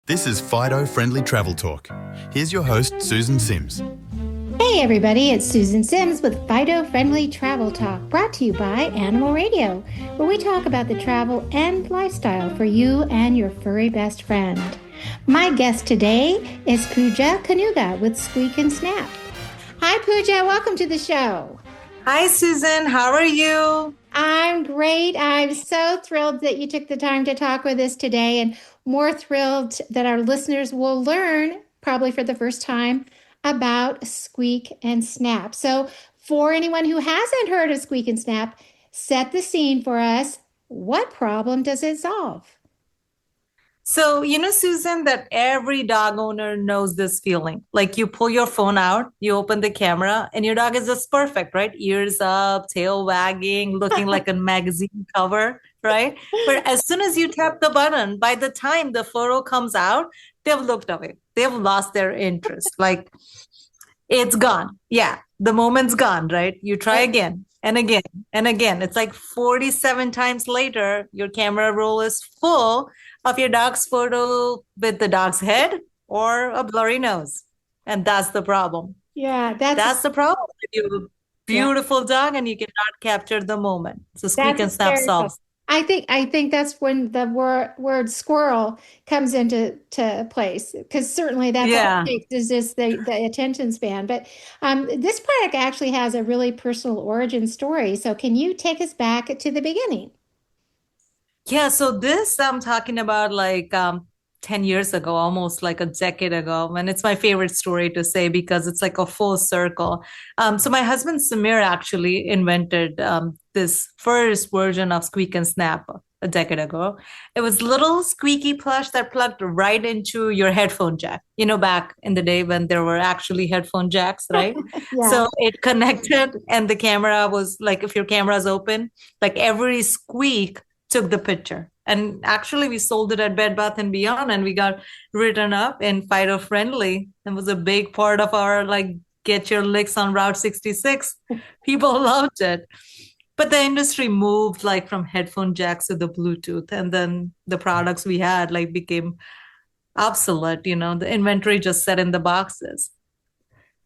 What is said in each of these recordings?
This is Fido Friendly Travel Talk. Here's your host, Susan Sims. Hey everybody, it's Susan Sims with Fido Friendly Travel Talk, brought to you by Animal Radio, where we talk about the travel and lifestyle for you and your furry best friend. My guest today is Pooja Kanuga with Squeak N Snap. Hi Pooja, welcome to the show. Hi Susan, how are you? I'm great. I'm so thrilled that you took the time to talk with us today, and more thrilled that our listeners will learn, probably for the first time, about Squeak N Snap. So, for anyone who hasn't heard of Squeak N Snap, set the scene for us. What problem does it solve? So, Susan, that every dog owner knows this feeling. Like you pull your phone out, you open the camera, and your dog is just perfect, right? Ears up, tail wagging, looking like a magazine cover, right? But as soon as you tap the button, by the time the photo comes out, they've looked away. They've lost their interest. Like it's gone. Yeah, the moment's gone, right? You try again and again and again. It's like 47 times later, your camera roll is full of your dog's photo with the dog's head or a blurry nose. And that's the problem. Yeah, That's the problem with your beautiful dog and you cannot capture the moment. So Squeak N Snap solves. I think that's when the word squirrel comes into place, because certainly that's all it takes is just the attention span. But this product actually has a really personal origin story. So can you take us back to the beginning? Yeah, so this I'm talking about like 10 years ago, almost like a decade ago. And it's my favorite story to say because it's like a full circle. So my husband Samir actually invented this first version of Squeak N Snap a decade ago. It was little squeaky plush that plugged right into your headphone jack. You know, back in the day when there were actually headphone jacks, right? Yeah. So it connected and the camera was like, if your camera's open, like every squeak took the picture. And actually we sold it at Bed Bath and Beyond and we got written up in Fido Friendly and was a big part of our like get your licks on Route 66. People loved it. But the industry moved like from headphone jacks to the Bluetooth and then the products we had like became obsolete, the inventory just sat in the boxes.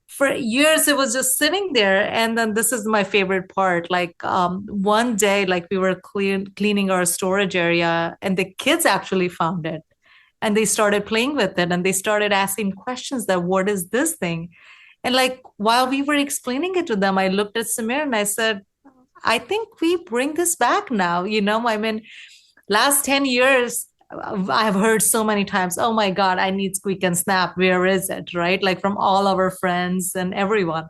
For years it was just sitting there, and then this is my favorite part, like one day like we were cleaning our storage area and the kids actually found it and they started playing with it and they started asking questions that what is this thing, and like while we were explaining it to them I looked at Samir and I said, I think we bring this back now. I mean, last 10 years I've heard so many times, oh my God, I need Squeak N Snap. Where is it? Right? Like from all our friends and everyone.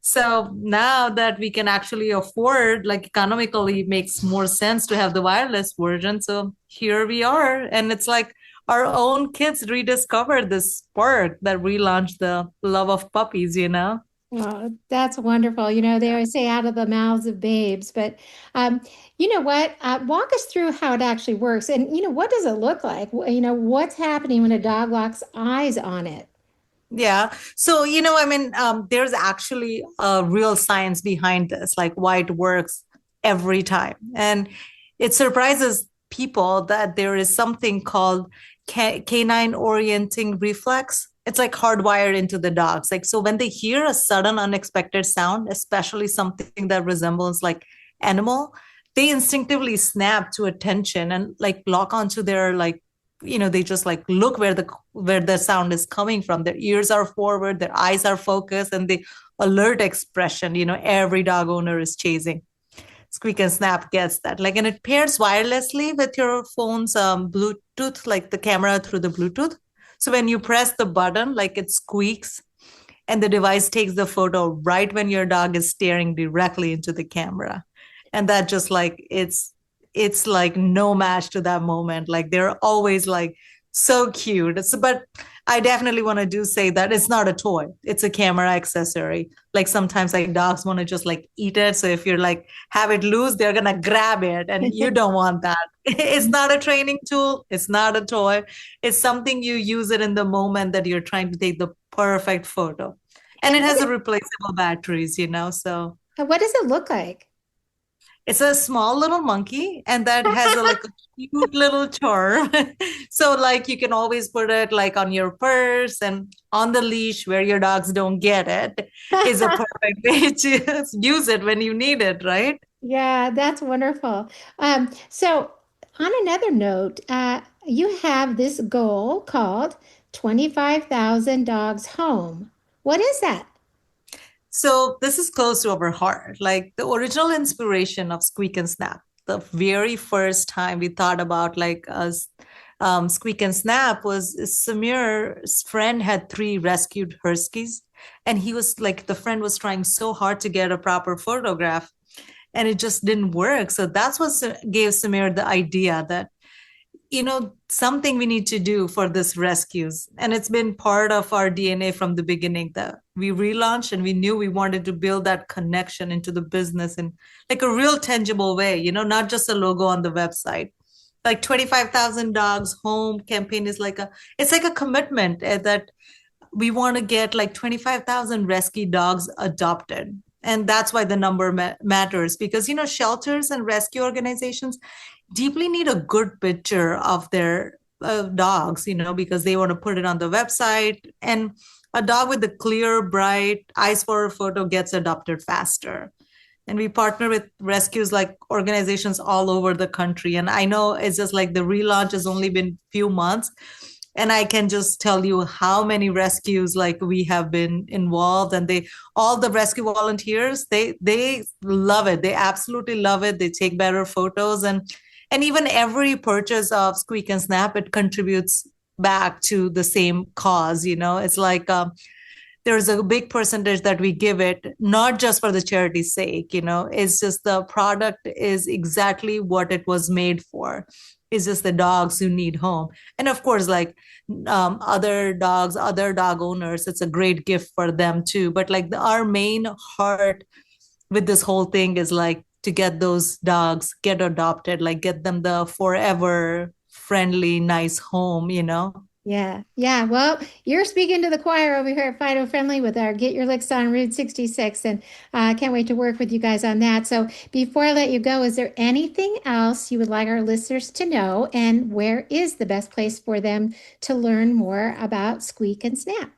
So now that we can actually afford, like economically, it makes more sense to have the wireless version. So here we are. And it's like our own kids rediscovered this spark that relaunched the love of puppies. Oh, that's wonderful. They always say out of the mouths of babes, but you know what? Walk us through how it actually works. And, what does it look like? What's happening when a dog locks eyes on it? Yeah. So, I mean, there's actually a real science behind this, like why it works every time. And it surprises people that there is something called canine orienting reflex. It's like hardwired into the dogs. Like, so when they hear a sudden unexpected sound, especially something that resembles like animal, they instinctively snap to attention and like lock onto their like, they just like look where the sound is coming from. Their ears are forward, their eyes are focused, and the alert expression, every dog owner is chasing. Squeak N Snap gets that. Like, and it pairs wirelessly with your phone's Bluetooth, like the camera through the Bluetooth. So when you press the button, like it squeaks and the device takes the photo right when your dog is staring directly into the camera. And that just like, it's like no match to that moment. Like they're always like so cute. But I definitely want to say that it's not a toy. It's a camera accessory. Like sometimes like dogs want to just like eat it. So if you're like have it loose, they're gonna grab it and you don't want that. It's not a training tool. It's not a toy. It's something you use it in the moment that you're trying to take the perfect photo. And it has a replaceable batteries, so. What does it look like? It's a small little monkey, and that has a like a cute little charm. So like you can always put it like on your purse and on the leash where your dogs don't get it is a perfect way to use it when you need it, right? Yeah, that's wonderful. So, on another note, you have this goal called 25,000 dogs home. What is that? So this is close to our heart. Like the original inspiration of Squeak and Snap, the very first time we thought about like us, Squeak and Snap was Samir's friend had three rescued huskies, and he was like the friend was trying so hard to get a proper photograph, and it just didn't work. So that's what gave Samir the idea that something we need to do for this rescues. And it's been part of our DNA from the beginning that we relaunched and we knew we wanted to build that connection into the business in like a real tangible way, not just a logo on the website. Like 25,000 dogs home campaign is it's like a commitment that we want to get like 25,000 rescue dogs adopted. And that's why the number matters because, shelters and rescue organizations deeply need a good picture of their dogs, because they want to put it on the website. And a dog with a clear, bright eyes for a photo gets adopted faster. And we partner with rescues like organizations all over the country. And I know it's just like the relaunch has only been few months. And I can just tell you how many rescues like we have been involved, and all the rescue volunteers, they love it. They absolutely love it. They take better photos, and even every purchase of Squeak and Snap, it contributes back to the same cause. It's like there's a big percentage that we give it, not just for the charity's sake. It's just the product is exactly what it was made for. It's just the dogs who need home. And of course, like other dogs, other dog owners, it's a great gift for them too. But like our main heart with this whole thing is like to get those dogs get adopted, like get them the forever friendly, nice home. Yeah, yeah. Well, you're speaking to the choir over here at Fido Friendly with our Get Your Licks on Route 66, and I can't wait to work with you guys on that. So, before I let you go, is there anything else you would like our listeners to know, and where is the best place for them to learn more about Squeak and Snap?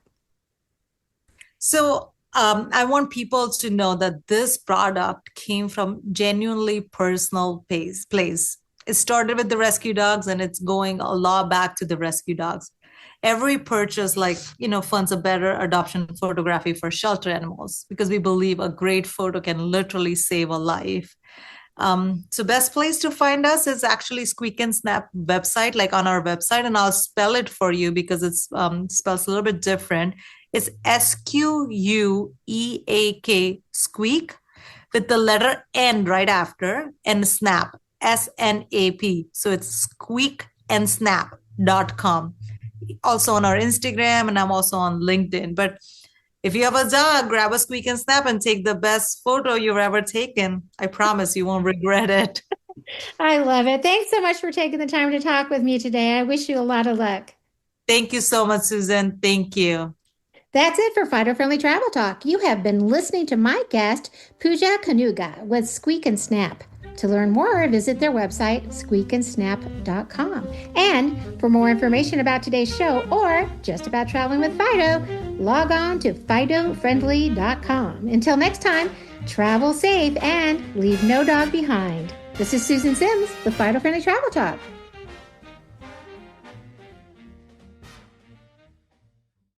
So, I want people to know that this product came from genuinely personal place. It started with the rescue dogs and it's going a lot back to the rescue dogs. Every purchase, funds a better adoption photography for shelter animals because we believe a great photo can literally save a life. So best place to find us is actually Squeak and Snap website, like on our website, and I'll spell it for you because it's spells a little bit different. It's SQUEAK, Squeak, with the letter N right after, and Snap, SNAP. So it's squeakandsnap.com. Also on our Instagram, and I'm also on LinkedIn. But if you have a dog, grab a Squeak and Snap and take the best photo you've ever taken. I promise you won't regret it. I love it. Thanks so much for taking the time to talk with me today. I wish you a lot of luck. Thank you so much, Susan. Thank you. That's it for Fido Friendly Travel Talk. You have been listening to my guest, Pooja Kanuga, with Squeak and Snap. To learn more, visit their website, squeakandsnap.com. And for more information about today's show or just about traveling with Fido, log on to fidofriendly.com. Until next time, travel safe and leave no dog behind. This is Susan Sims with Fido Friendly Travel Talk.